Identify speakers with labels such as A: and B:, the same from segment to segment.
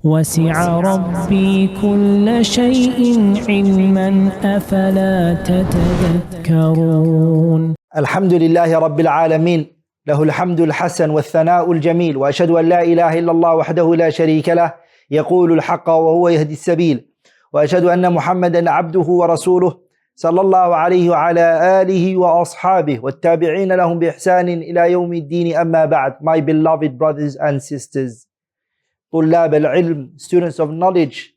A: وسع ربي كل شيء علما أفلا تتذكرون.
B: الحمد لله رب العالمين، له الحمد الحسن والثناء الجميل، وأشهد أن لا إله إلا الله وحده لا شريك له يقول الحق وهو يهدي السبيل، وأشهد أن محمدا عبده ورسوله صلى الله عليه وعلى آله وأصحابه والتابعين لهم بإحسان إلى يوم الدين. أما بعد. My beloved brothers and sisters, طلاب العلم, students of knowledge,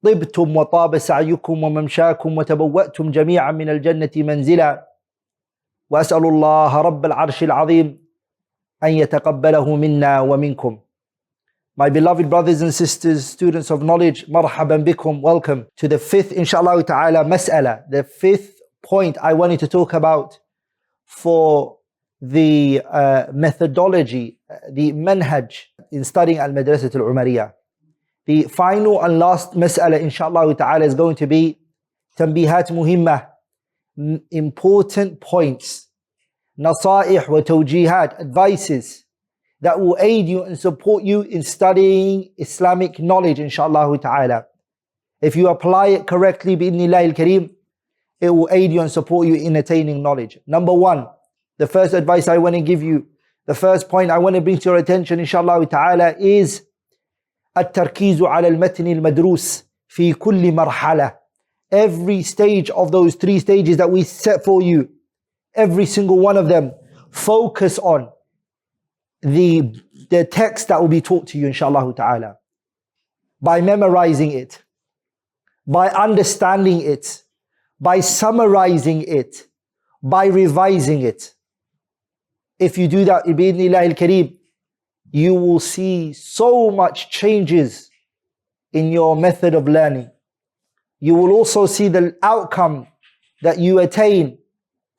B: طبتم وطاب سعيكم وممشاكم وتبوأتم جميعا من الجنة منزلا، وأسأل الله رب العرش العظيم أن يتقبله منا ومنكم. My beloved brothers and sisters, students of knowledge, مرحبا بكم, welcome to the fifth, inshallah ta'ala, mas'ala, the fifth point I wanted to talk about for the methodology, the manhaj in studying al-Madrasat al-Umariyah. The final and last mas'ala, inshallah ta'ala, is going to be tanbihat muhimmah, important points, nasaih wa tawjihat, advices that will aid you and support you in studying Islamic knowledge, inshallah ta'ala. If you apply it correctly, bi'idhnillahi al-kareem, it will aid you and support you in attaining knowledge. Number one, the first advice I want to give you, the first point I want to bring to your attention, inshallah ta'ala, is التركيز على المتن المدروس في كل مرحلة. Every stage of those three stages that we set for you, every single one of them, focus on the text that will be taught to you, inshallah ta'ala, by memorizing it, by understanding it, by summarizing it, by revising it. If you do that, bi'idhnillahi al-kareem, you will see so much changes in your method of learning. You will also see the outcome that you attain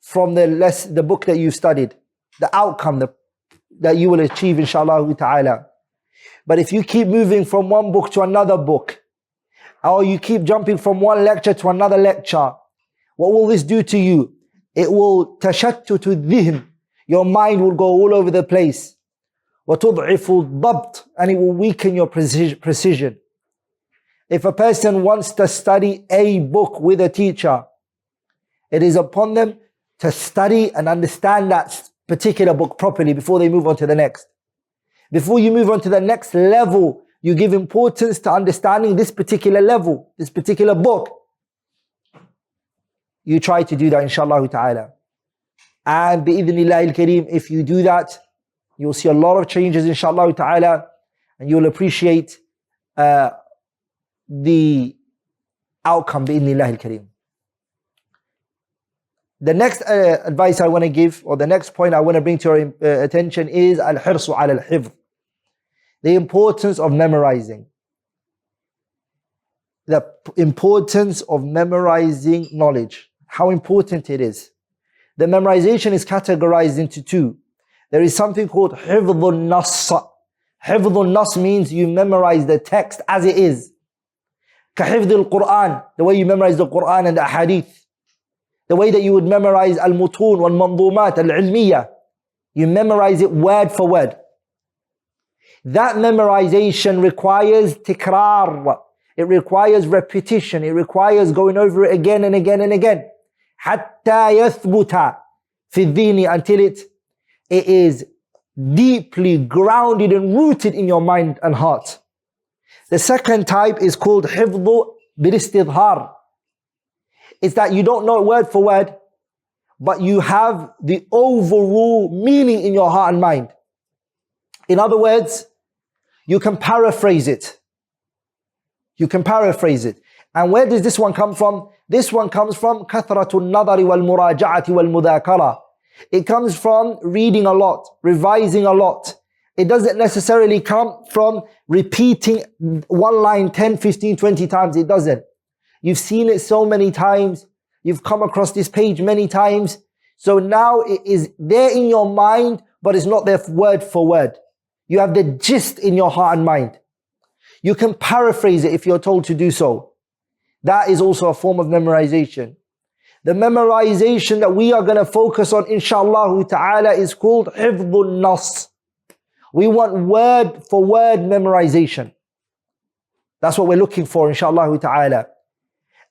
B: from the book that you studied, the outcome that you will achieve, inshallah ta'ala. But if you keep moving from one book to another book, or you keep jumping from one lecture to another lecture, what will this do to you? It will tashattutu dhihn. Your mind will go all over the place. وَتُضْعِفُ الضَّبْطِ, and it will weaken your precision. If a person wants to study a book with a teacher, it is upon them to study and understand that particular book properly before they move on to the next. Before you move on to the next level, you give importance to understanding this particular level, this particular book. You try to do that, inshallah ta'ala. And bi'idhnillahi al-kareem, if you do that, you'll see a lot of changes, inshallah ta'ala, and you'll appreciate the outcome, bi'idhnillahi al-kareem. The next advice I want to give, or the next point I want to bring to your attention, is al-hirsu ala al-hifz, the importance of memorizing. The importance of memorizing knowledge, how important it is. The memorization is categorized into two. There is something called hifdhun nas. Hifdhun nas means you memorize the text as it is. Kahifdh al-Qur'an, the way you memorize the Qur'an and the hadith. The way that you would memorize al-mutun wal-mandumat al-ilmiyah. You memorize it word for word. That memorization requires tikrar. It requires repetition. It requires going over it again and again and again. Hatta yathbuta fi dhini, until it is deeply grounded and rooted in your mind and heart. The second type is called hifdhu bil-istidhar. It's that you don't know it word for word, but you have the overall meaning in your heart and mind. In other words, you can paraphrase it. You can paraphrase it. And where does this one come from? This one comes from kathratul nadari wal muraja'ati wal mudhakara. It comes from reading a lot, revising a lot. It doesn't necessarily come from repeating one line 10, 15, 20 times. It doesn't. You've seen it so many times. You've come across this page many times. So now it is there in your mind, but it's not there word for word. You have the gist in your heart and mind. You can paraphrase it if you're told to do so. That is also a form of memorization. The memorization that we are going to focus on, inshallah ta'ala, is called hifdhun nas. We want word for word memorization. That's what we're looking for, inshallah ta'ala.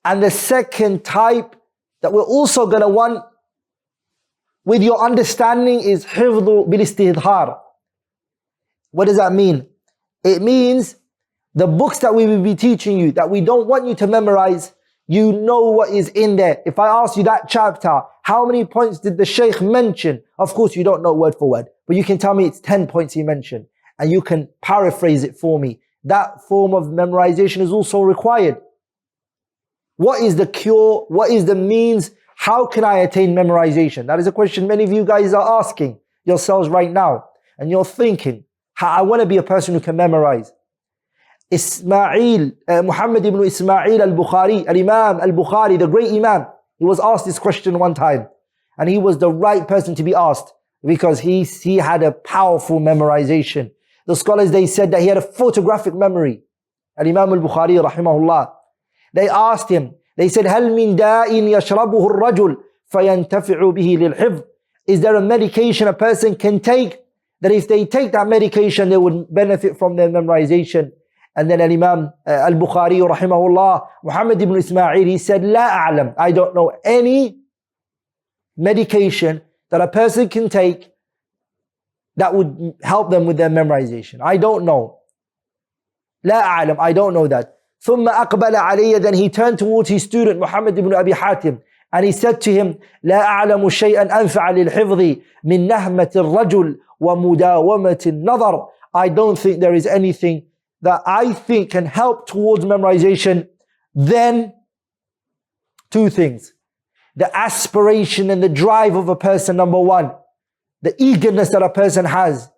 B: And the second type that we're also going to want with your understanding is hifdhu bil istidhar. What does that mean? It means the books that we will be teaching you, that we don't want you to memorize, you know what is in there. If I ask you that chapter, how many points did the Shaykh mention? Of course, you don't know word for word, but you can tell me it's 10 points he mentioned, and you can paraphrase it for me. That form of memorization is also required. What is the cure? What is the means? How can I attain memorization? That is a question many of you guys are asking yourselves right now. And you're thinking, I want to be a person who can memorize. Muhammad ibn Ismail al-Bukhari, al-Imam al-Bukhari, the great Imam, he was asked this question one time. And he was the right person to be asked because he had a powerful memorization. The scholars, they said that he had a photographic memory. Al-Imam al-Bukhari, rahimahullah. They asked him, they said, هَلْ مِنْ دَاءٍ يَشْرَبُهُ الرَّجُلُ فَيَنْتَفِعُ بِهِ لِلْحِفْظِ. Is there a medication a person can take that if they take that medication, they would benefit from their memorization? And then Al-Imam al-Bukhari, rahimahullah, Muhammad ibn Ismail, he said, لَا أَعْلَمْ. I don't know any medication that a person can take that would help them with their memorization. I don't know. لَا أَعْلَمْ. I don't know that. ثم أقبل علي. Then he turned towards his student Muhammad ibn Abi Hatim and he said to him, لا أعلم شيئا أنفع للحفظ من نهمة الرجل ومداومة النظر. I don't think there is anything that I think can help towards memorization than two things. The aspiration and the drive of a person, number one. The eagerness that a person has.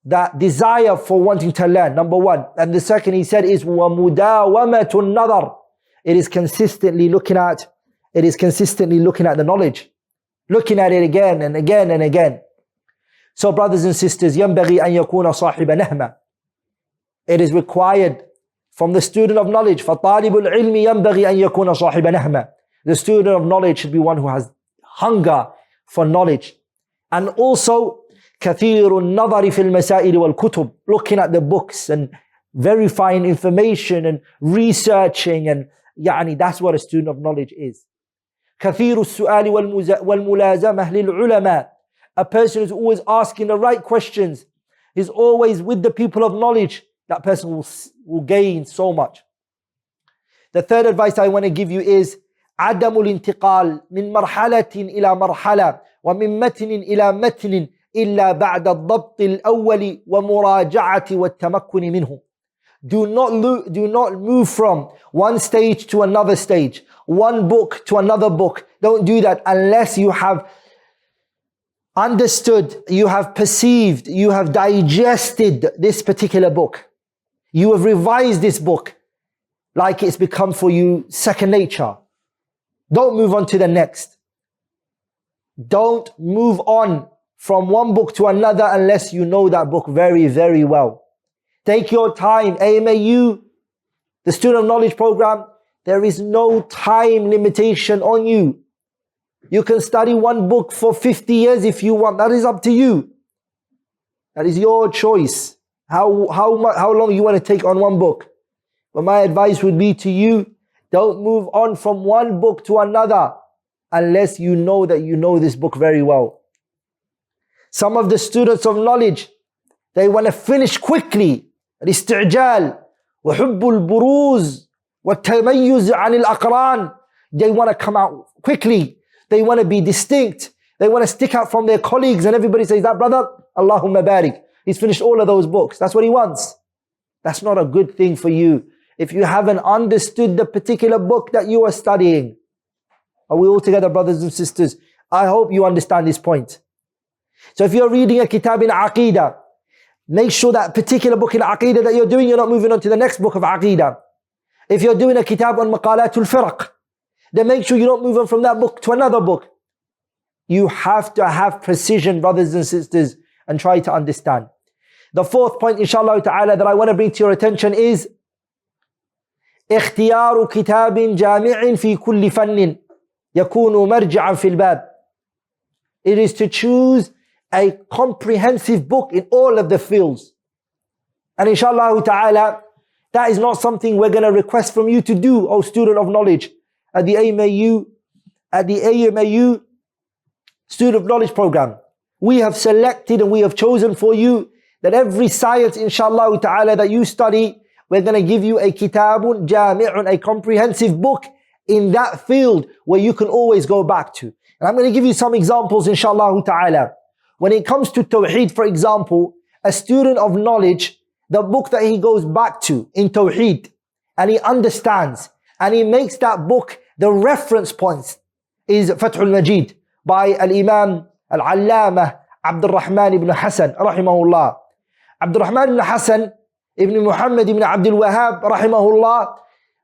B: That desire for wanting to learn, number one. And the second he said is وَمُدَاوَمَةُ النَّظَرِ. It is consistently looking at the knowledge. Looking at it again and again and again. So brothers and sisters, ينبغي أن يكون صاحب نهمة. It is required from the student of knowledge. فَطَالِبُ الْعِلْمِ ينبغي أن يكون صاحب نهمة. The student of knowledge should be one who has hunger for knowledge. And also كثير النظر في المسائل والكتب. Looking at the books and verifying information and researching, and that's what a student of knowledge is. كثير السؤال والملازمة للعلماء. A person who's always asking the right questions, is always with the people of knowledge. That person will gain so much. The third advice I want to give you is عدم الانتقال من مرحلة إلى مرحلة ومن متن إلى متن إلا بعد الضبط الأول ومراجعة والتمكن منه. Do not move from one stage to another stage, one book to another book. Don't do that unless you have understood, you have perceived, you have digested this particular book. You have revised this book like it's become for you second nature. Don't move on to the next. Don't move on from one book to another unless you know that book very, very well. Take your time. AMAU, the Student of Knowledge program, there is no time limitation on you. You can study one book for 50 years if you want. That is up to you. That is your choice. How long you want to take on one book. But my advice would be to you, don't move on from one book to another unless you know that you know this book very well. Some of the students of knowledge, they want to finish quickly. الاستعجال وحب البروز والتميز عن الأقران. They want to come out quickly. They want to be distinct. They want to stick out from their colleagues, and everybody says, that brother, Allahumma barik, he's finished all of those books. That's what he wants. That's not a good thing for you if you haven't understood the particular book that you are studying. Are we all together, brothers and sisters? I hope you understand this point. So if you're reading a kitab in Aqidah, make sure that particular book in Aqidah that you're doing, you're not moving on to the next book of Aqidah. If you're doing a kitab on Maqalatul Firaq, then make sure you don't move on from that book to another book. You have to have precision, brothers and sisters, and try to understand. The fourth point, inshallah ta'ala, that I want to bring to your attention is اختيار كتاب جامع في كل فن يكون مرجعا في الباب. It is to choose a comprehensive book in all of the fields. And inshallah ta'ala, That is not something we're going to request from you to do, O student of knowledge. At the AMAU Student of Knowledge Program, we have selected and we have chosen for you that every science, inshallah ta'ala, that you study, we're going to give you a kitabun jami'un, a comprehensive book in that field where you can always go back to. And I'm going to give you some examples, inshallah ta'ala. When it comes to Tawheed, for example, a student of knowledge, the book that he goes back to in Tawheed, and he understands, and he makes that book the reference points, is Fathul Majid by Al-Imam Al-Allamah Abdulrahman ibn Hassan, rahimahullah. Abdulrahman ibn Hassan ibn Muhammad ibn Abdul Wahhab, rahimahullah,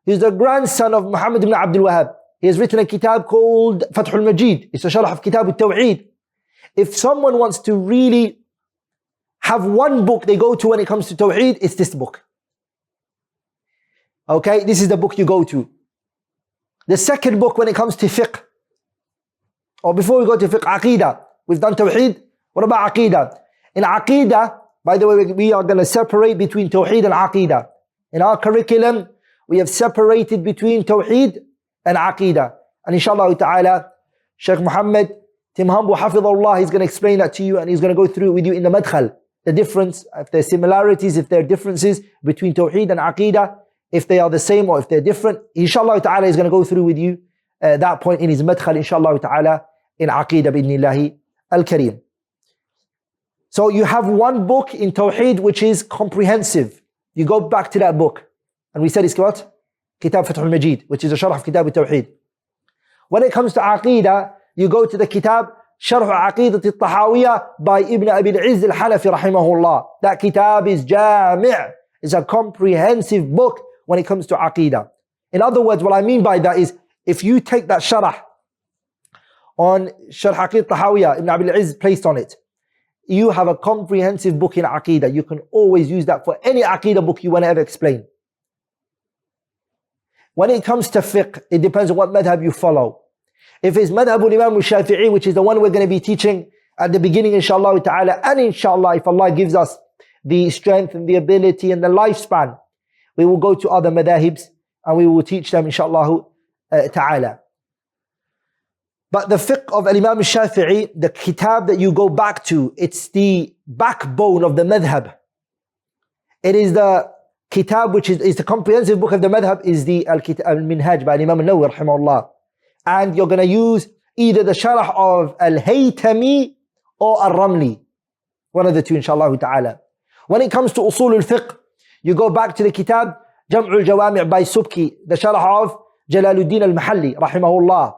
B: he's the grandson of Muhammad ibn Abdul Wahhab. He has written a kitab called Fathul Majid. It's a sharh of Kitab al-Tawheed. If someone wants to really have one book they go to when it comes to Tawheed, it's this book. Okay, this is the book you go to. The second book when it comes to fiqh, or before we go to fiqh, Aqidah. We've done Tawheed, what about Aqidah? In Aqidah, by the way, we are going to separate between Tawheed and Aqidah. In our curriculum, we have separated between Tawheed and Aqidah. And inshallah ta'ala, Shaykh Muhammad Tim Humble, Hafidhullah, he's going to explain that to you, and he's going to go through it with you in the madkhal. The difference, if there are similarities, if there are differences between Tawheed and Aqidah, if they are the same or if they're different. Inshallah ta'ala, he's going to go through with you that point in his madkhal, inshallah ta'ala, in Aqidah bi'idhnillahi al-Kareem. So you have one book in Tawheed which is comprehensive. You go back to that book. And we said it's what? Kitab Fathul Majid, which is a sharh of Kitab al-Tawheed. When it comes to Aqidah, you go to the Kitab Sharh Aqidat al-Tahawiyah by Ibn Abi al-Izz al-Hanafi rahimahullah. That kitab is jami'. It's a comprehensive book when it comes to Aqidah. In other words, what I mean by that is, if you take that sharh on Sharh Aqidat al-Tahawiyah, Ibn Abi al-Izz placed on it, you have a comprehensive book in Aqidah. You can always use that for any Aqidah book you want to ever explain. When it comes to fiqh, it depends on what madhab you follow. If it's madhab al-Imam al-Shafi'i, which is the one we're going to be teaching at the beginning, inshallah ta'ala, and inshallah, if Allah gives us the strength and the ability and the lifespan, we will go to other madhahibs and we will teach them, inshallah ta'ala. But the fiqh of al-Imam al-Shafi'i, the kitab that you go back to, it's the backbone of the madhab. It is the kitab which is the comprehensive book of the madhab, is the al-Minhaj by Imam al-Nawawi rahimahullah. And you're going to use either the sharh of al-Haytami or al-Ramli. One of the two, inshallah ta'ala. When it comes to usul al-fiqh, you go back to the kitab Jam'u al-Jawami' by Subki, the sharh of Jalaluddin al-Mahalli rahimahullah.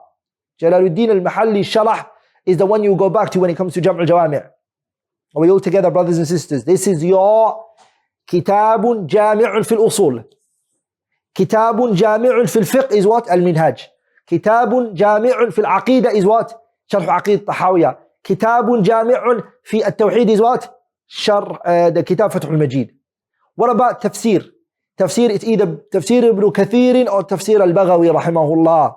B: Jalaluddin al-Mahalli sharh is the one you go back to when it comes to Jam'u al-Jawami'. Are we all together, brothers and sisters? This is your kitabun jami'un fil usul. Kitabun jami'un fil fiqh is what? Al-Minhaj. Kitabun jami'un fil aqidah is what? Sharh Aqidat Tahawiyah. Kitabun jami'un fi at-Tawheed is what? The Kitab Fathul Majid. What about tafsir? Tafsir is either Tafsir ibn Kathir or Tafsir al-Baghawi rahimahullah.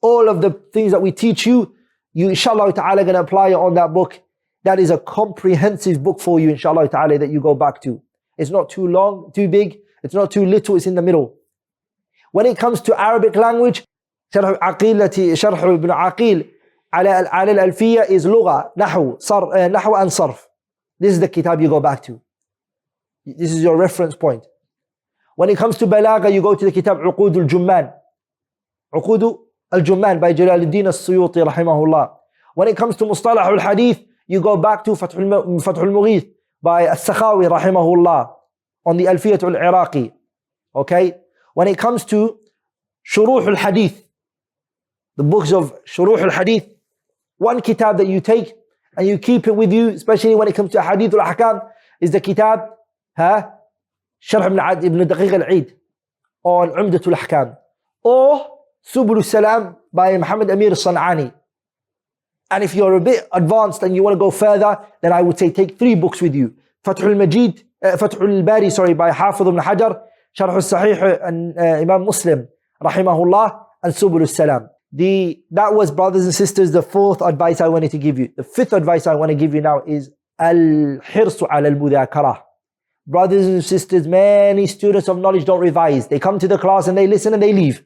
B: All of the things that we teach you, you inshallah ta'ala going to apply it on that book. That is a comprehensive book for you, inshallah ta'ala, that you go back to. It's not too long, too big. It's not too little, it's in the middle. When it comes to Arabic language, Sharh ibn Aqil ala al-Alfiyya is Lugha, Nahw and Sarf. This is the kitab you go back to. This is your reference point. When it comes to Balagha, you go to the kitab Uqud al-Jumman. Uqud al-Jumman by Jalaluddin al-Suyuti rahimahullah. When it comes to Mustalah al-Hadith, you go back to Fathul Mughith by al-Sakhawi rahimahullah on the Alfiyat al-Iraqi. Okay? When it comes to Shuruh al-Hadith, the books of Shuruh al-Hadith, one kitab that you take and you keep it with you, especially when it comes to Hadith al-Ahkam, is the kitab Sharh ibn Daqiq al-Eid on Umdat al-Ahkam, or Subul al-Salam by Muhammad Amir al-San'ani. And if you're a bit advanced and you want to go further, then I would say take 3 books with you. Fathul al-Bari, by Hafidh ibn Hajar, Sharh al-Sahih and Imam Muslim rahimahullah, and Subul al-Salam. That was, brothers and sisters, the 4th advice I wanted to give you. The 5th advice I want to give you now is al-hirsu ala al-mudhakarah. Brothers and sisters, many students of knowledge don't revise. They come to the class and they listen and they leave.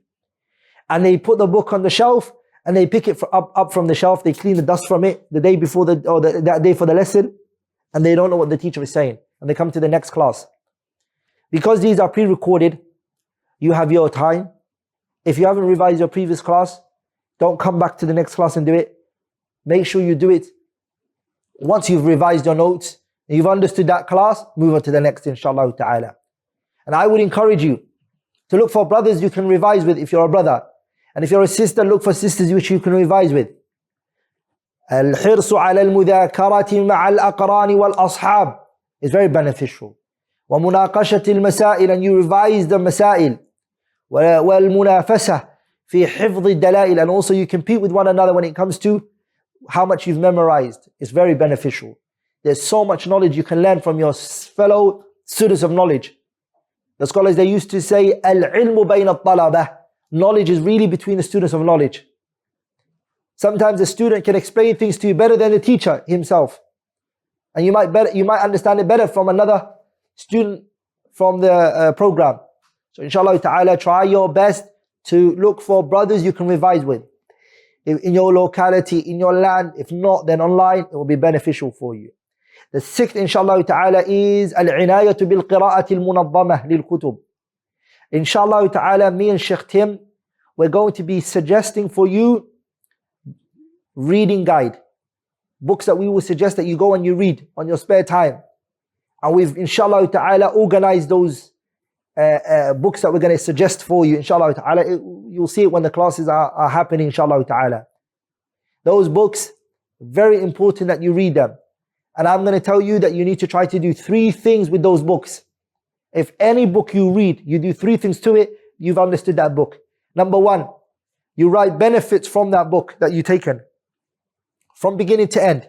B: And they put the book on the shelf and they pick it up from the shelf. They clean the dust from it the day before that day for the lesson. And they don't know what the teacher is saying. And they come to the next class. Because these are pre-recorded, you have your time. If you haven't revised your previous class, don't come back to the next class and do it. Make sure you do it. Once you've revised your notes, you've understood that class, move on to the next, inshallah ta'ala. And I would encourage you to look for brothers you can revise with if you're a brother. And if you're a sister, look for sisters which you can revise with. الحرص على المذاكرة مع الأقران والأصحاب is very beneficial. ومناقشة المسائل, and you revise the مسائل. والمنافسة في حفظ الدلائل, and also you compete with one another when it comes to how much you've memorized. It's very beneficial. There's so much knowledge you can learn from your fellow students of knowledge. The scholars, they used to say, العلم بين الطلبة. Knowledge is really between the students of knowledge. Sometimes a student can explain things to you better than the teacher himself. And you might understand it better from another student from the program. So inshallah ta'ala, try your best to look for brothers you can revise with. In your locality, in your land, if not, then online, it will be beneficial for you. The sixth, inshallah ta'ala, is al-inayatu bil-qira'ati al-munazzamah lil-kutub. Inshallah ta'ala, me and Sheikh Tim, we're going to be suggesting for you reading guide. Books that we will suggest that you go and you read on your spare time. And we've, inshallah ta'ala, organized those books that we're going to suggest for you, inshallah ta'ala. You'll see it when the classes are happening, inshallah ta'ala. Those books, very important that you read them. And I'm going to tell you that you need to try to do 3 things with those books. If any book you read, you do 3 things to it, you've understood that book. Number 1, you write benefits from that book that you've taken, from beginning to end.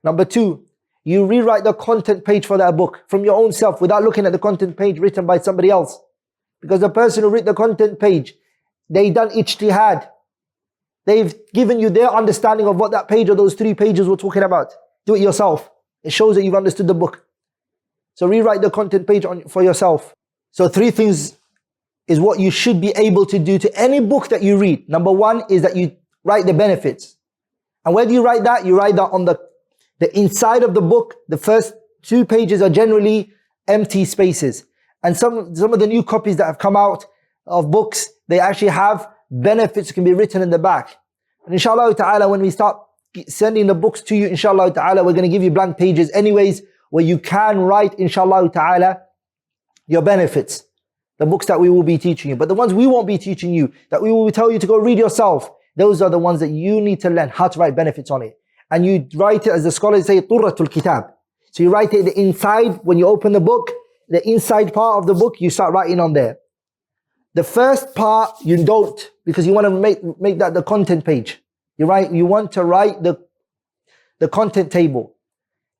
B: Number 2, you rewrite the content page for that book from your own self without looking at the content page written by somebody else. Because the person who wrote the content page, they done ijtihad. They've given you their understanding of what that page or those 3 pages were talking about. Do it yourself. It shows that you've understood the book. So rewrite the content page for yourself. So 3 things is what you should be able to do to any book that you read. Number 1 is that you write the benefits. And where do you write that? You write that on the inside of the book. The first 2 pages are generally empty spaces. And some of the new copies that have come out of books, they actually have benefits that can be written in the back. And inshallah ta'ala, when we start sending the books to you, inshallah ta'ala, we're going to give you blank pages anyways, where you can write, inshallah ta'ala, your benefits. The books that we will be teaching you. But the ones we won't be teaching you, that we will tell you to go read yourself, those are the ones that you need to learn how to write benefits on it. And you write it, as the scholars say, turratul kitab. So you write it the inside, when you open the book, the inside part of the book, you start writing on there. The first part, you don't, because you want to make that the content page. You want to write the content table.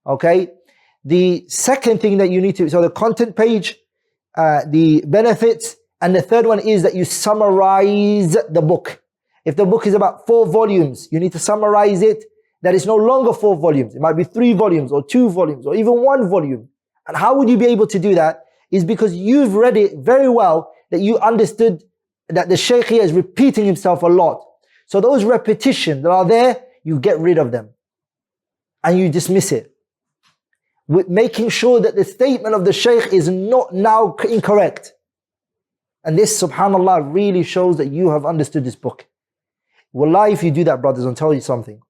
B: Okay? The second thing that you need to, so the content page, the benefits, and the third one is that you summarize the book. If the book is about 4 volumes, you need to summarize it, that it's no longer 4 volumes. It might be 3 volumes or 2 volumes or even 1 volume. And how would you be able to do that? Is because you've read it very well, that you understood that the Shaykh here is repeating himself a lot. So those repetitions that are there, you get rid of them. And you dismiss it. With making sure that the statement of the Shaykh is not now incorrect. And this, subhanAllah, really shows that you have understood this book. Wallahi, if you do that, brothers, I'll tell you something.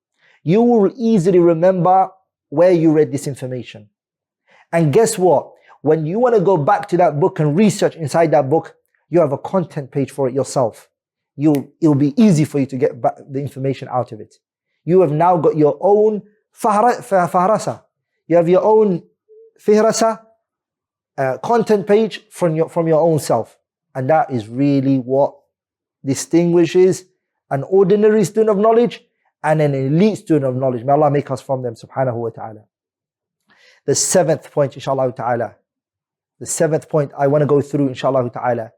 B: You will easily remember where you read this information. And guess what? When you want to go back to that book and research inside that book, you have a content page for it yourself. It'll be easy for you to get back the information out of it. You have now got your own fahrasa. You have your own fihrasa, content page from your own self. And that is really what distinguishes an ordinary student of knowledge and an elite student of knowledge. May Allah make us from them, subhanahu wa ta'ala. The 7th point, inshallah ta'ala. The 7th point I want to go through, inshallah ta'ala,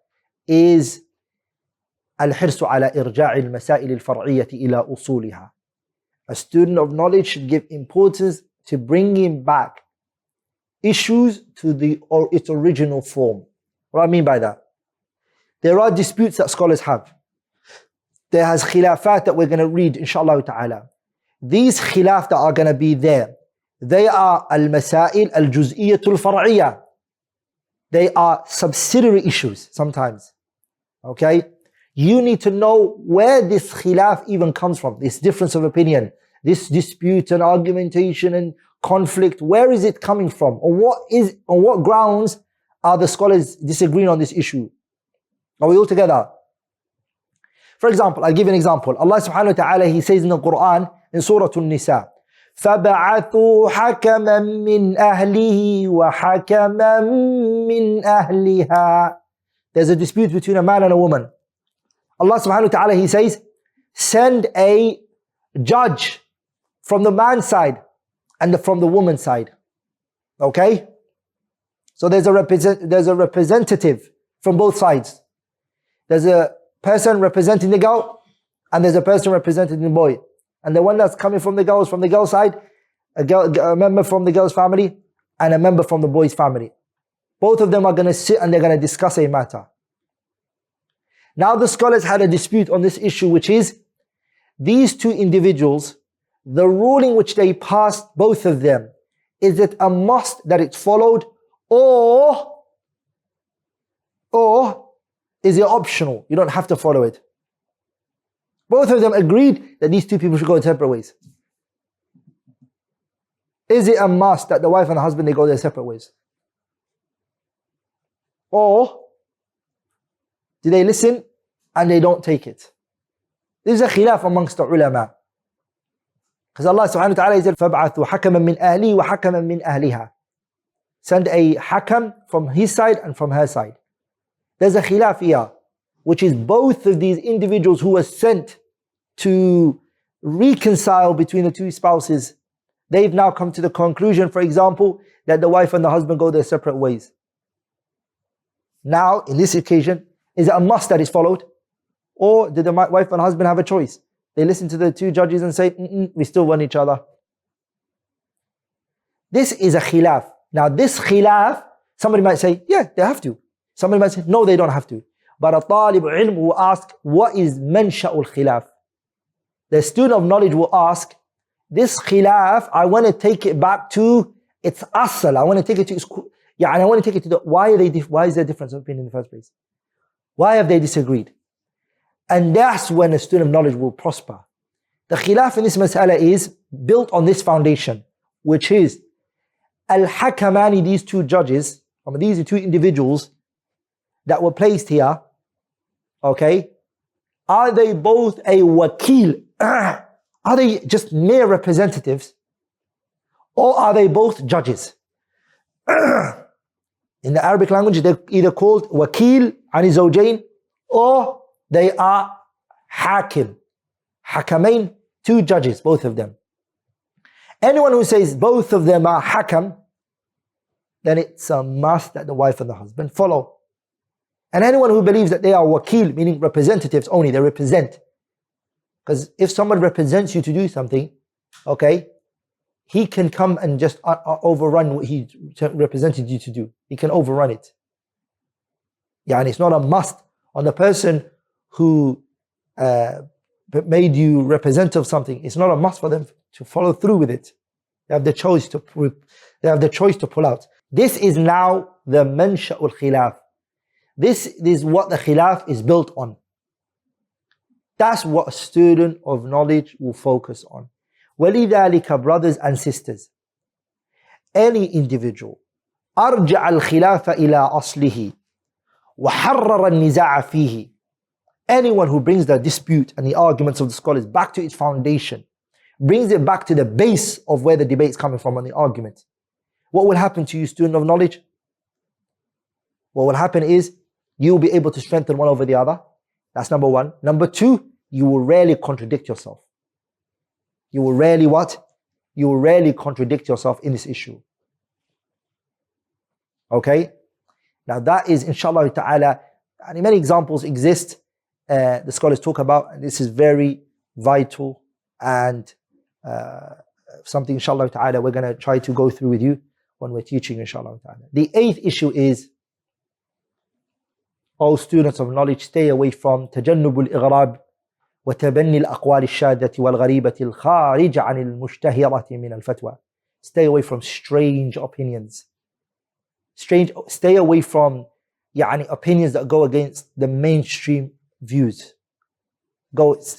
B: is al-hirsu ala irja'i al-masail al-far'iyyati ila usuliha. A student of knowledge should give importance to bringing back issues to its original form. What do I mean by that? There are disputes that scholars have. There has khilafat that we're going to read, inshallah ta'ala. These khilaf that are going to be there, they are al-masail al-juz'iyyatul far'iyya. They are subsidiary issues sometimes. Okay? You need to know where this khilaf even comes from, this difference of opinion, this dispute and argumentation and conflict. Where is it coming from? On what grounds are the scholars disagreeing on this issue? Are we all together? For example, I'll give you an example. Allah subhanahu wa ta'ala, He says in the Qur'an, in Surah An-Nisa, فَبَعَثُوا حَكَمًا مِّنْ أَهْلِهِ وَحَكَمًا مِّنْ أَهْلِهَا. There's a dispute between a man and a woman. Allah subhanahu wa ta'ala, He says, send a judge from the man's side and from the woman's side. Okay? So there's a representative from both sides. There's a person representing the girl and there's a person representing the boy. And the one that's coming from the girl's side, a member from the girl's family and a member from the boy's family. Both of them are going to sit and they're going to discuss a matter. Now the scholars had a dispute on this issue, which is these two individuals, the ruling which they passed, both of them, is it a must that it's followed or is it optional? You don't have to follow it. Both of them agreed that these two people should go separate ways. Is it a must that the wife and the husband, they go their separate ways? Or do they listen and they don't take it? This is a khilaf amongst the ulama. Because Allah subhanahu wa ta'ala said, فَابْعَثُوا حَكَمًا مِّنْ أَهْلِي وَحَكَمًا مِّنْ أَهْلِهَا. Send a hakam from his side and from her side. There's a khilaf here, which is both of these individuals who were sent to reconcile between the two spouses, they've now come to the conclusion, for example, that the wife and the husband go their separate ways. Now, in this occasion, is it a must that is followed? Or did the wife and husband have a choice? They listen to the two judges and say, we still want each other. This is a khilaf. Now this khilaf, somebody might say, yeah, they have to. Somebody might say, no, they don't have to. But a talib ilm will ask, what is mansha'ul khilaf? The student of knowledge will ask, this khilaf, I want to take it back to its asal. I want to take it to its, I want to take it to the, why is there difference of opinion in the first place? Why have they disagreed? And that's when a student of knowledge will prosper. The khilaf in this mas'ala is built on this foundation, which is al-hakamani, these two judges, these are two individuals that were placed here, okay? Are they both a wakil? Are they just mere representatives? Or are they both judges? In the Arabic language, they're either called wakil, ani zawjain, or they are hakim. Hakamain, two judges, both of them. Anyone who says both of them are hakam, then it's a must that the wife and the husband follow. And anyone who believes that they are wakil, meaning representatives only, they represent. Because if someone represents you to do something, okay, he can come and just overrun what he represented you to do. He can overrun it. Yeah, and it's not a must on the person who made you representative of something. It's not a must for them to follow through with it. They have the choice to pull out. This is now the mansha'ul khilaf. This is what the khilaf is built on. That's what a student of knowledge will focus on. وَلِذَلِكَ, brothers and sisters, any individual أرجع الخلاف إلى أصله وحرر النزاع فيه, anyone who brings the dispute and the arguments of the scholars back to its foundation, brings it back to the base of where the debate is coming from and the argument, what will happen to you, student of knowledge? What will happen is you will be able to strengthen one over the other. That's number one. Number two, you will rarely contradict yourself. You will rarely what? You will rarely contradict yourself in this issue. Okay? Now that is, inshallah ta'ala, and many examples exist, the scholars talk about, and this is very vital and something, inshallah ta'ala, we're going to try to go through with you. when we're teaching, inshallah ta'ala. The 8th issue is, all students of knowledge, stay away from تجنب الإغراب وتبني الأقوال الشاذة والغريبة الخارجة عن المشتهرة من الفتوى. Stay away from strange opinions. Stay away from opinions that go against the mainstream views.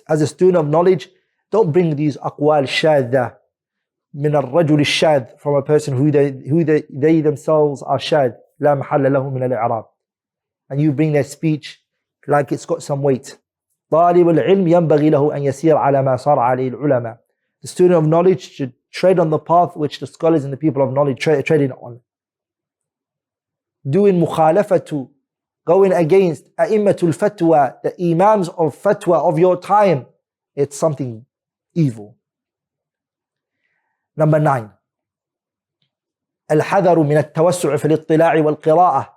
B: As a student of knowledge, don't bring these أقوال شاذة من الرجل الشاذ, from a person who they themselves are شاذ, لا محل له من الإعراب. And you bring their speech like it's got some weight. طالب العلم ينبغي له أن يسير على ما صار عليه العلماء. The student of knowledge should tread on the path which the scholars and the people of knowledge treading on. Doing mukhalafatu, going against a'immatul fatwa, the imams of fatwa of your time, it's something evil. Number 9. الحذر من التوسع في الاطلاع والقراءة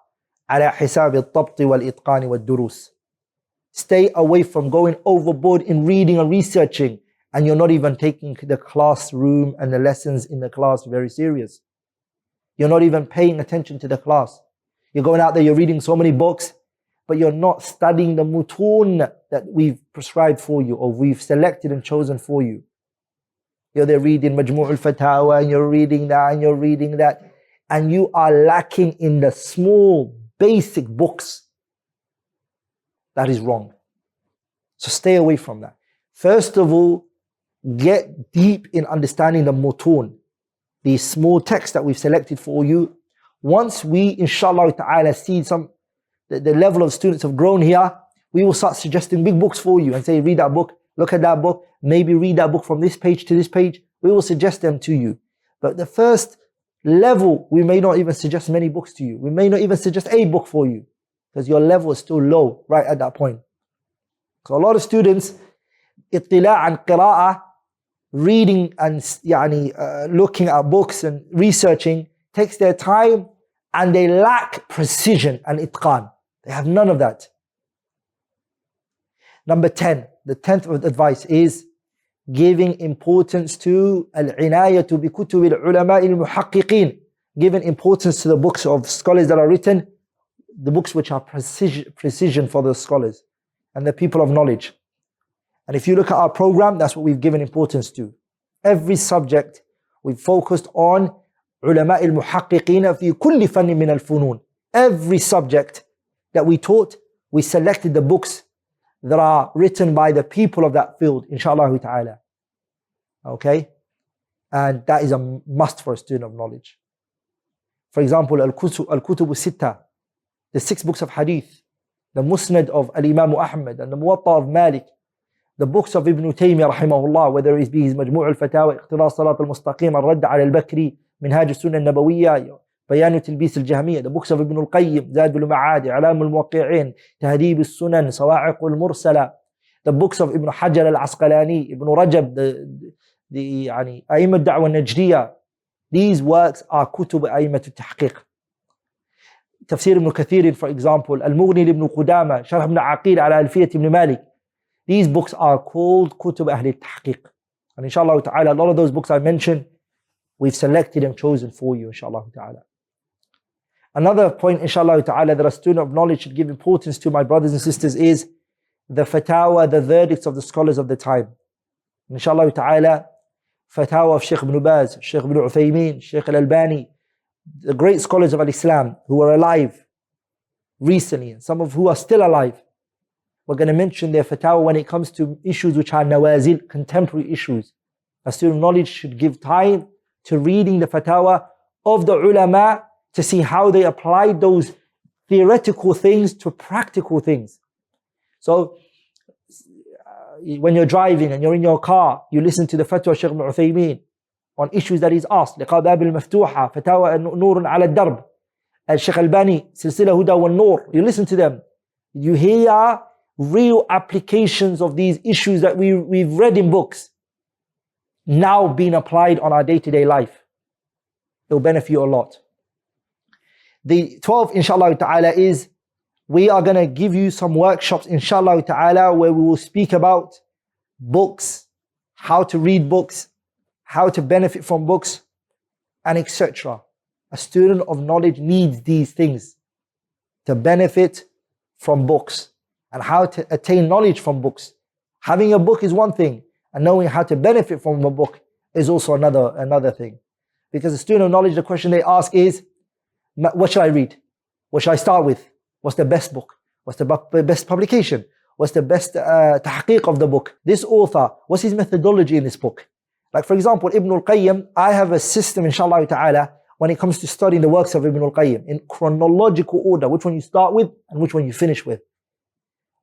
B: على حساب الضبط والإتقان والدروس. Stay away from going overboard in reading and researching, and you're not even taking the classroom and the lessons in the class very serious. You're not even paying attention to the class. You're going out there, you're reading so many books, but you're not studying the mutun that we've prescribed for you, or we've selected and chosen for you. You're there reading Majmu' al-Fatawa, and you're reading that, and you're reading that, and you are lacking in the small, basic books. That is wrong. So stay away from that. First of all, get deep in understanding the mutun, these small texts that we've selected for you. Once we, inshallah ta'ala, see the level of students have grown here, we will start suggesting big books for you and say, read that book, look at that book, maybe read that book from this page to this page. We will suggest them to you. But the first level, we may not even suggest many books to you. We may not even suggest a book for you, because your level is still low right at that point. So a lot of students, ittila' and qira'ah, reading and looking at books and researching, takes their time, and they lack precision and itqan. They have none of that. Number 10, the 10th advice is giving importance to al-inayatu bi kutub al-ulama al-muhaqqiqin, giving importance to the books of scholars that are written, the books which are precision for the scholars and the people of knowledge. And if you look at our program, that's what we've given importance to. Every subject we've focused on ulama al-muhaqqiqin fi kulli fanni min al-funun. Every subject that we taught, we selected the books that are written by the people of that field, inshallah ta'ala. Okay? And that is a must for a student of knowledge. For example, al-kutub al-sitta, the 6 books of hadith, the musnad of al-Imam Ahmad and the muwatta of Malik, the books of Ibn Taymiyyah rahimahullah, whether it be his Majmu' al-Fatawa, Iqtida Salat al-Mustaqim, al-Radd ala al-Bakri, Minhaj al-Sunnah al-Nabawiyya, Bayan al-Talbis al-Jahmiyya, the books of Ibn al-Qayyim, Zad al-Ma'ad, I'lam al-Muwaqqi'in, Tahdhib al-Sunan, Sawa'iq al-Mursala, the books of Ibn Hajar al-Asqalani, Ibn Rajab, the A'immat al-Da'wa al-Najdiyya. These works are kutub A'immat al-Tahqiq. Tafsir Ibn Kathir, for example, Al-Mughni Ibn Qudama, Sharh Ibn Aqil ala Alfiyat Ibn Malik. These books are called kutub Ahli al-Tahqiq. And inshallah ta'ala, a lot of those books I mentioned, we've selected and chosen for you, inshallah ta'ala. Another point, inshallah ta'ala, that a student of knowledge should give importance to, my brothers and sisters, is the fatawah, the verdicts of the scholars of the time. Inshallah ta'ala, fatawah of Shaykh ibn Baz, Shaykh ibn Uthaymeen, Shaykh al-Albani, the great scholars of al-Islam who were alive recently, and some of who are still alive. We're going to mention their fatawah when it comes to issues which are nawazil, contemporary issues. A student of knowledge should give time to reading the fatawah of the ulama to see how they applied those theoretical things to practical things. So when you're driving and you're in your car, you listen to the fatwa of Shaykh ibn Uthaymeen on issues that he's asked. لقاء باب المفتوحة, فتاوى نور على الدرب, Shaykh Albani, سلسلة هدى والنور. You listen to them. You hear real applications of these issues that we've read in books now being applied on our day-to-day life. It will benefit you a lot. The 12th, inshallah ta'ala, is we are going to give you some workshops, inshallah ta'ala, where we will speak about books, how to read books, how to benefit from books, and etc. A student of knowledge needs these things to benefit from books and how to attain knowledge from books. Having a book is one thing, and knowing how to benefit from a book is also another thing. Because a student of knowledge, the question they ask is, what should I read? What should I start with? What's the best book? What's the best publication? What's the best tahqiq of the book? This author, what's his methodology in this book? Like for example, Ibn al-Qayyim, I have a system inshallah ta'ala when it comes to studying the works of Ibn al-Qayyim in chronological order, which one you start with and which one you finish with.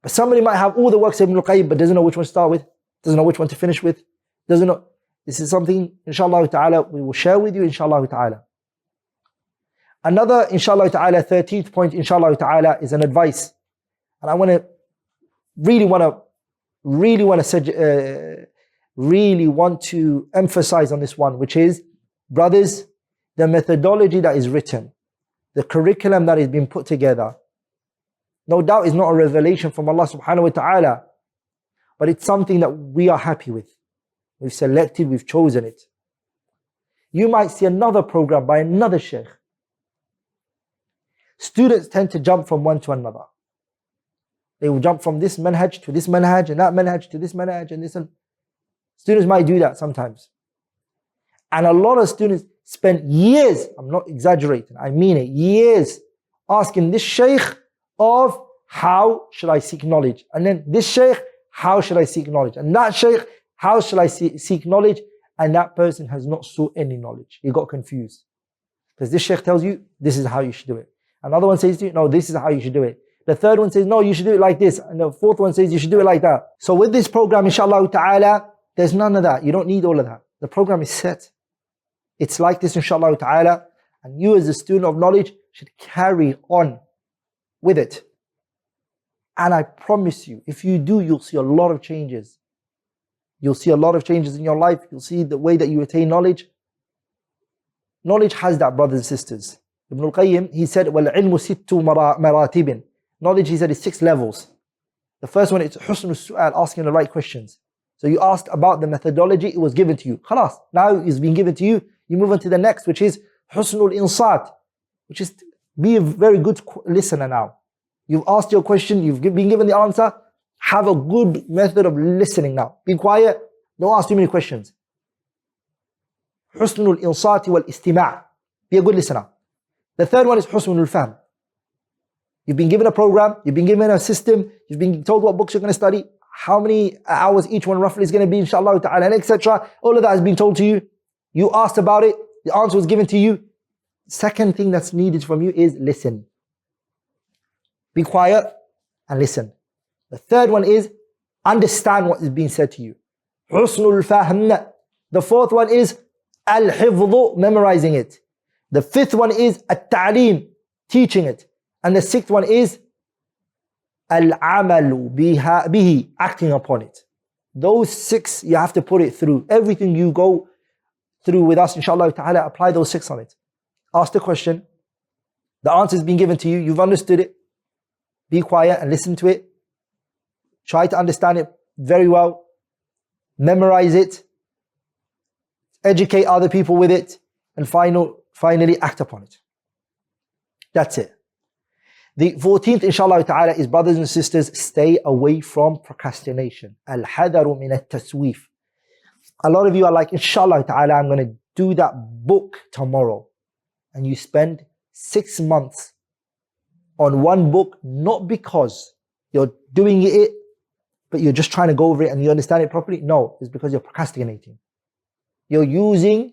B: But somebody might have all the works of Ibn al-Qayyim but doesn't know which one to start with, doesn't know which one to finish with, doesn't know. This is something inshallah ta'ala we will share with you inshallah ta'ala. Another inshallah ta'ala 13th point inshallah ta'ala is an advice. And I really want to emphasize on this one, which is, brothers, the methodology that is written, the curriculum that is being put together, no doubt is not a revelation from Allah subhanahu wa ta'ala, but it's something that we are happy with. We've selected, we've chosen it. You might see another program by another sheikh. Students tend to jump from one to another. They will jump from this manhaj to this manhaj and that manhaj to this manhaj and this. And students might do that sometimes. And a lot of students spend years, I'm not exaggerating, I mean it, years asking this shaykh of how should I seek knowledge? And then this shaykh, how should I seek knowledge? And that shaykh, how should I seek knowledge? And that person has not sought any knowledge. He got confused. Because this shaykh tells you, this is how you should do it. Another one says to you, no, this is how you should do it. The third one says, no, you should do it like this. And the fourth one says, you should do it like that. So with this program, inshallah ta'ala, there's none of that. You don't need all of that. The program is set. It's like this, inshallah ta'ala. And you as a student of knowledge should carry on with it. And I promise you, if you do, you'll see a lot of changes. You'll see a lot of changes in your life. You'll see the way that you attain knowledge. Knowledge has that, brothers and sisters. Ibn al-Qayyim, he said, وَالْعِلْمُ سِتُّ مَرَاتِبٍ. Knowledge, he said, is 6 levels. The first one is حُسْنُ السُّؤَال, asking the right questions. So you asked about the methodology, it was given to you. Khalas, now it's been given to you. You move on to the next, which is حُسْنُ الْإِنصَاتِ, which is be a very good listener now. You've asked your question, you've been given the answer. Have a good method of listening now. Be quiet, don't ask too many questions. حُسْنُ الْإِنصَاتِ وَالْإِسْتِمَاعِ, be a good listener. The third one is حُسْنُ الْفَهْمِ. You've been given a program, you've been given a system, you've been told what books you're going to study, how many hours each one roughly is going to be, inshallah ta'ala, etc. All of that has been told to you. You asked about it, the answer was given to you. Second thing that's needed from you is listen. Be quiet and listen. The third one is understand what is being said to you. حُسْنُ الْفَهْمِ. The fourth one is al-hifdhu, memorizing it. The fifth one is at-ta'lim, teaching it. And the sixth one is al-amalu bihi, acting upon it. Those 6, you have to put it through. Everything you go through with us, inshallah ta'ala, apply those 6 on it. Ask the question. The answer has been given to you. You've understood it. Be quiet and listen to it. Try to understand it very well. Memorize it. Educate other people with it. And finally act upon it. That's it. The 14th, inshallah ta'ala, is, brothers and sisters, stay away from procrastination. Al-hadaru min at-taswif. A lot of you are like, inshallah ta'ala, I'm going to do that book tomorrow. And you spend 6 months on one book, not because you're doing it, but you're just trying to go over it and you understand it properly. No, it's because you're procrastinating. You're using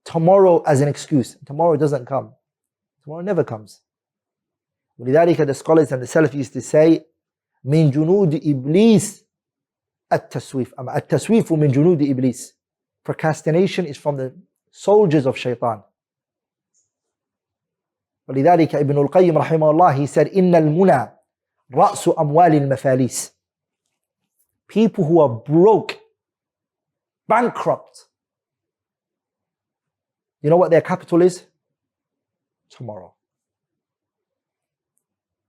B: tomorrow as an excuse. Tomorrow doesn't come. Tomorrow never comes. ولذلك the scholars and the Salaf used to say, من جنود إبليس التسويف. التسويف من جنود إبليس. Procrastination is from the soldiers of shaitan. ولذلك Ibn al-Qayyim رحمه الله, he said, إن المنى رأس أموال المفاليس. People who are broke, bankrupt, you know what their capital is? Tomorrow.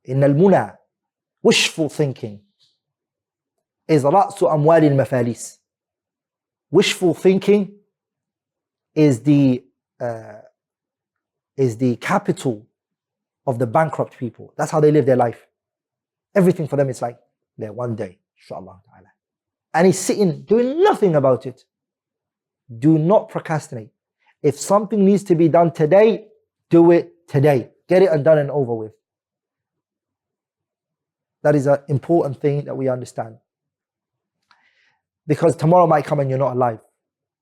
B: إن المنى, wishful thinking, is رأس أموال المفاليس. Wishful thinking is the is the capital of the bankrupt people. That's how they live their life. Everything for them is like, there one day, inshallah ta'ala. And he's sitting, doing nothing about it. Do not procrastinate. If something needs to be done today, do it today. Get it done and over with. That is an important thing that we understand. Because tomorrow might come and you're not alive.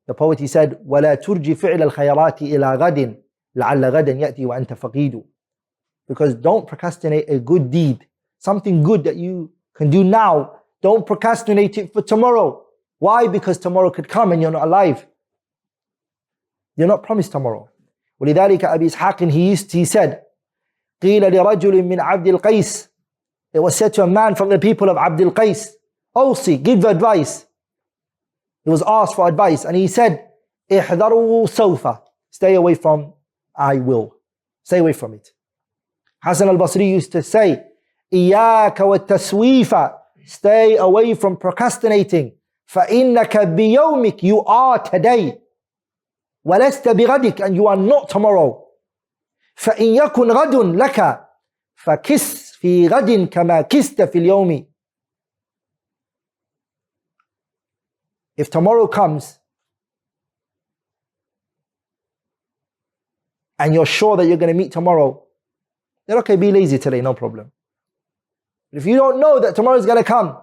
B: The poet, he said, وَلَا تُرْجِ فِعْلَ الْخَيَرَاتِ إِلَىٰ غَدٍ لَعَلَّ غَدًا يَأْتِي وَأَنْتَ فَقِيدُ. Because don't procrastinate a good deed. Something good that you can do now. Don't procrastinate it for tomorrow. Why? Because tomorrow could come and you're not alive. You're not promised tomorrow. ولذلك أبي إسحاق, he said, قِيلَ لِرَجُلٍ مِّنْ عَبْدِ الْقَيْسِ. It was said to a man from the people of Abd al-Qais, Awsi, give advice. He was asked for advice and he said, احذروا سوف. Stay away from I will. Stay away from it. Hassan al-Basri used to say, إياك والتسويف. Stay away from procrastinating. فإنك بيومك, you are today. ولست بغدك, and you are not tomorrow. فإن يكن غد لك فكس في غد كما كست في اليوم. If tomorrow comes and you're sure that you're going to meet tomorrow, then okay, be lazy today, no problem. But if you don't know that tomorrow is going to come,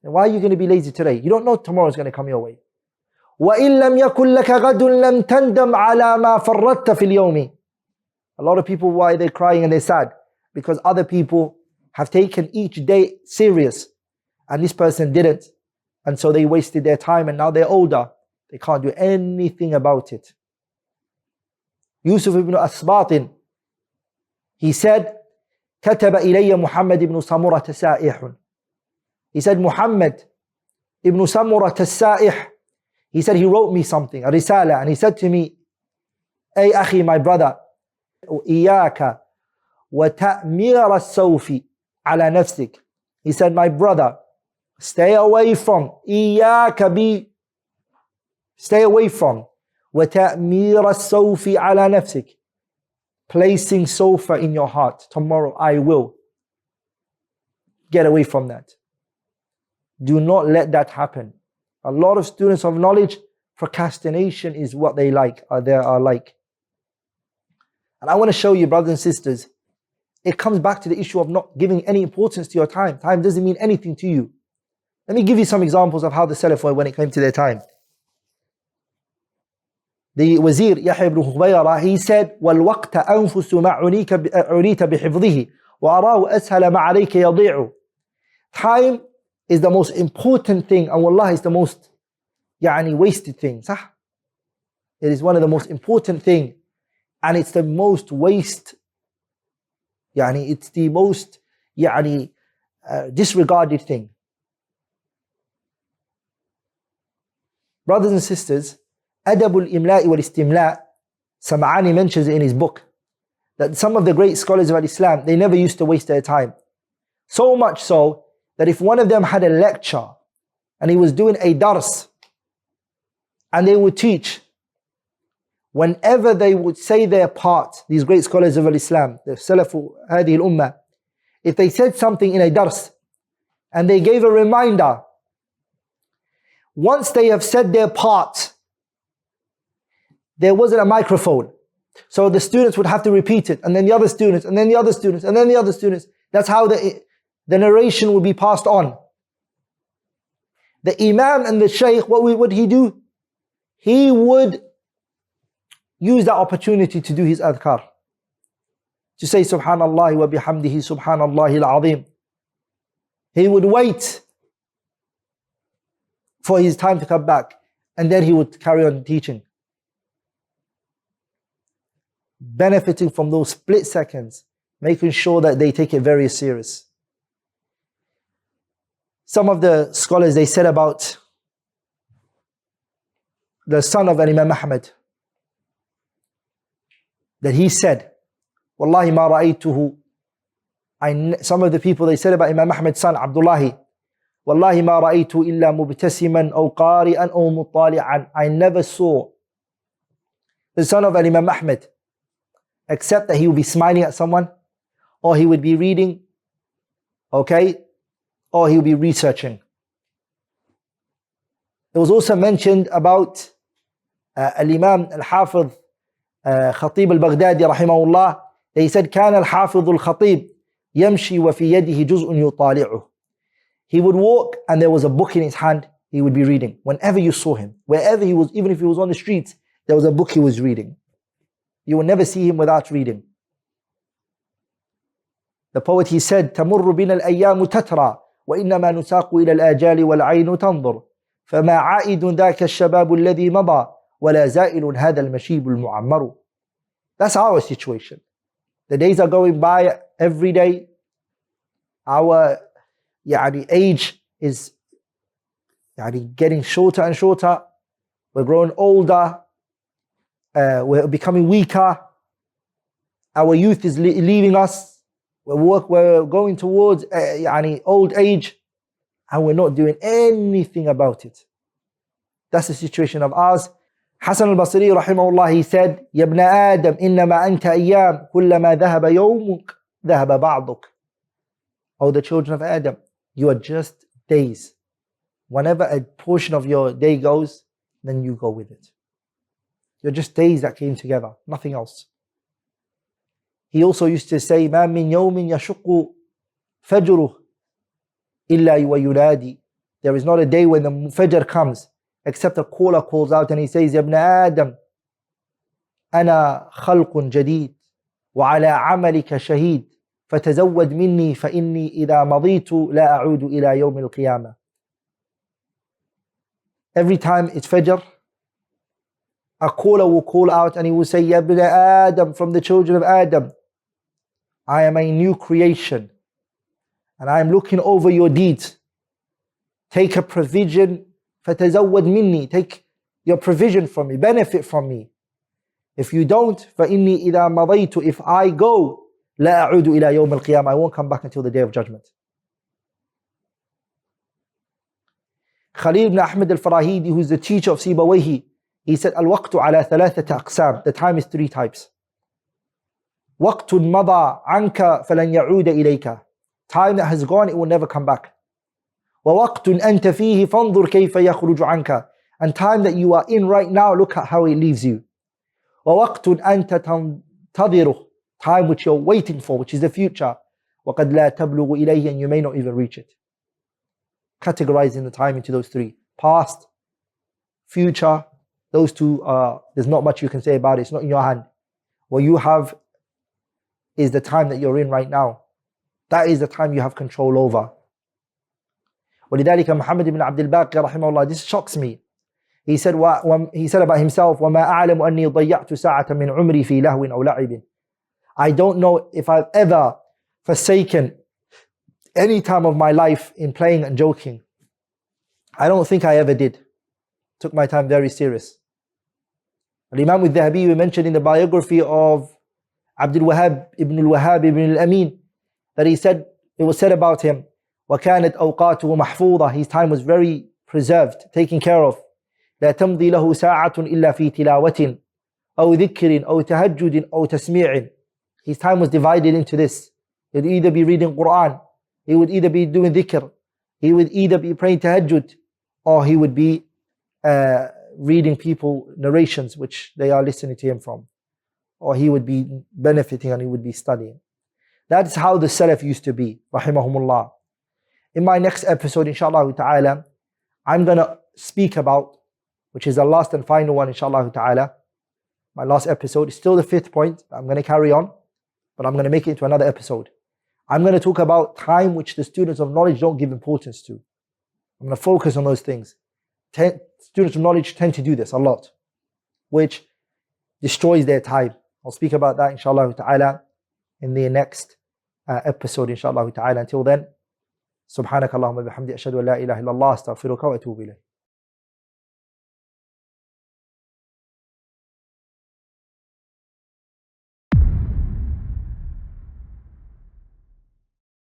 B: then why are you going to be lazy today? You don't know tomorrow is going to come your way. وَإِن لَمْ يَكُنْ لَكَ غَدٌ لَمْ تَنْدَمْ عَلَى مَا فَرَّطْتَ فِي الْيَوْمِ. A lot of people, why they're crying and they're sad? Because other people have taken each day serious and this person didn't. And so they wasted their time and now they're older. They can't do anything about it. Yusuf ibn Asbatin, he said, كتب إلي محمد ibn سمرة سائح. He said, Muhammad ibn Samurah as-Sa'ih, he said, he wrote me something, a risala, and he said to me, Ay akhi, my brother, إياك وتأمير السوف على نفسك. He said, my brother, stay away from وتأمير السوف على نفسك, placing sofa in your heart. Tomorrow I will. Get away from that. Do not let that happen. A lot of students of knowledge, procrastination is what they like, they are like. And I want to show you, brothers and sisters, it comes back to the issue of not giving any importance to your time. Time doesn't mean anything to you. Let me give you some examples of how the Salaf were when it came to their time. The Wazir, Yahya ibn Khubayra, he said, وَالْوَقْتَ أَنْفُسُ مَا عُرِيتَ بِحِفْظِهِ وَأَرَاهُ أَسْهَلَ مَا عَلَيْكَ يَضِيعُ. Time is the most important thing, and wallah is the most wasted thing. صح? It is one of the most important things, and it's the most it's the most disregarded thing. Brothers and sisters, Adabul Imla'i wal Istimla', Sam'ani mentions in his book that some of the great scholars of Islam, they never used to waste their time. So much so that if one of them had a lecture and he was doing a dars and they would teach, whenever they would say their part, these great scholars of Islam, the Salafu Hadi al-Ummah, if they said something in a dars and they gave a reminder, once they have said their part, there wasn't a microphone. So the students would have to repeat it, and then the other students, and then the other students, and then the other students. That's how the narration would be passed on. The Imam and the Shaykh, what would he do? He would use that opportunity to do his adhkar. To say Subhanallah wa bihamdihi Subhanallah al-Azim. He would wait for his time to come back, and then he would carry on teaching. Benefiting from those split seconds, making sure that they take it very serious. Some of the scholars, they said about the son of Imam Ahmad, that he said, Wallahi ma ra'aytuhu. Some of the people, they said about Imam Ahmad's son, Abdullahi, Wallahi ma ra'aytu illa mubtasiman aw qari'an aw mutali'an. I never saw the son of Imam Ahmed, except that he would be smiling at someone, or he would be reading, okay, or he would be researching. It was also mentioned about Al-Imam Al-Hafiz Khatib Al-Baghdadi rahimahullah. They said, كان الحافظ الخطيب يمشي وفي يده جزء يطالعه. He would walk and there was a book in his hand, he would be reading. Whenever you saw him, wherever he was, even if he was on the streets, there was a book he was reading. You will never see him without reading. The poet, he said, تمر بنا الأيام تترى وإنما نساق إلى الآجال والعين تنظر فما عائد ذاك الشباب الذي مضى ولا زائل هذا المشيب المعمر. That's our situation. The days are going by every day. Our age is getting shorter and shorter. We're growing older. We're becoming weaker. Our youth is leaving us. We're going towards old age, and we're not doing anything about it. That's the situation of ours. Hassan al-Basri rahimahullah, he said, يا ابن آدم إنما أنت أيام كلما ذهب يومك ذهب بعضك. Oh, the children of Adam, you are just days. Whenever a portion of your day goes, then you go with it. You're just days that came together, nothing else. He also used to say, ما من يوم يشق فجره إلا وينادي. There is not a day when the Fajr comes except a caller calls out and he says, يا ابن آدم أنا خلق جديد وعلى عملك شهيد فتزود مني فإني إذا مضيت لا أعود إلى يوم القيامة. Every time it's Fajr, a caller will call out and he will say, يا ابن آدم, from the children of Adam, I am a new creation and I am looking over your deeds. Take a provision, فتزود مني, take your provision from me, benefit from me. If you don't, فإني إذا مضيت, if I go, لا أعود إلى يوم القيامة, I won't come back until the day of judgment. Khalil ibn Ahmed al-Farahidi, who is the teacher of Sibawayhi, he said, الوقت على ثلاثة أقسام. The time is three types. وقت مضى عنك فلن يعود إليك. Time that has gone, it will never come back. ووقت أنت فيه فانظر كيف يخرج عنك. And time that you are in right now, look at how it leaves you. ووقت أنت تنتظره. Time which you're waiting for, which is the future. وقد لا تبلغ إليه, and you may not even reach it. Categorizing the time into those three. Past, future, those two are, there's not much you can say about it. It's not in your hand. What you have is the time that you're in right now. That is the time you have control over. ولذلك محمد بن عبد الباقي رحمه الله, this shocks me. He said about himself, وما أعلم أني ضيعت ساعة من عمري في لهو أو لعب. I don't know if I've ever forsaken any time of my life in playing and joking. I don't think I ever did. Took my time very serious. Imam al-Dhahabi, we mentioned in the biography of Abdul Wahhab ibn al-Wahhab ibn al-Amin, that he said, it was said about him, وَكَانَتْ أَوْقَاتُهُ مَحْفُوظَةً, his time was very preserved, taken care of. لا تمضي له ساعة إلا في تلاوة أو ذكر أو تهجد أو تسميع. His time was divided into this. He would either be reading Qur'an, he would either be doing dhikr, he would either be praying tahajjud, or he would be reading people narrations which they are listening to him from, or he would be benefiting and he would be studying. That's how the Salaf used to be, rahimahumullah. In my next episode, inshallah ta'ala, I'm going to speak about, which is the last and final one, inshallah ta'ala. My last episode is still the fifth point. I'm going to carry on, but I'm going to make it into another episode. I'm going to talk about time which the students of knowledge don't give importance to. I'm going to focus on those things. Students of knowledge tend to do this a lot, which destroys their time. I'll speak about that, inshallah ta'ala, in the next episode, inshallah ta'ala. Until then, subhanakallahumma bihamdi ashhadu an la ilaha illallah astaghfiruka wa atubu ilayk.